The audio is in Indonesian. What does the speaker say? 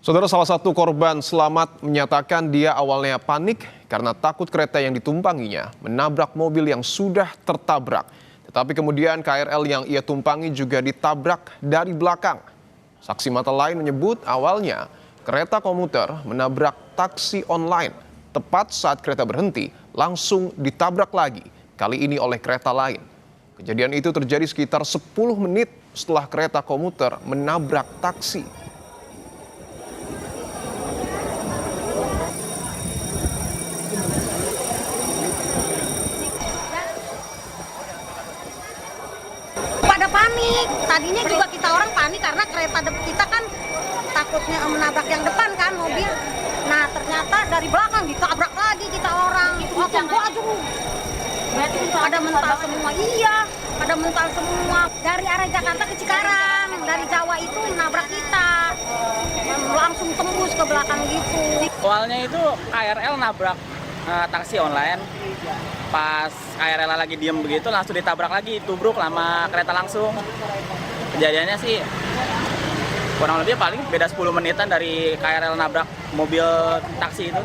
Saudara, salah satu korban selamat menyatakan dia awalnya panik karena takut kereta yang ditumpanginya menabrak mobil yang sudah tertabrak. Tetapi kemudian KRL yang ia tumpangi juga ditabrak dari belakang. Saksi mata lain menyebut awalnya kereta komuter menabrak taksi online. Tepat saat kereta berhenti, langsung ditabrak lagi, kali ini oleh kereta lain. Kejadian itu terjadi sekitar 10 menit setelah kereta komuter menabrak taksi. Pada panik, tadinya juga kita orang panik karena kereta kita kan takutnya menabrak yang depan kan mobil. Nah ternyata dari belakang ditabrak lagi kita orang. Aduh, pada mental semua, iya, pada mental semua. Dari arah Jakarta ke Cikarang, dari Jawa itu menabrak kita, langsung tembus ke belakang gitu. Awalnya itu KRL nabrak taksi online, pas KRL lagi diem begitu langsung ditabrak lagi, tubruk lama kereta langsung. Kejadiannya sih kurang lebih paling beda 10 menitan dari KRL nabrak mobil taksi itu.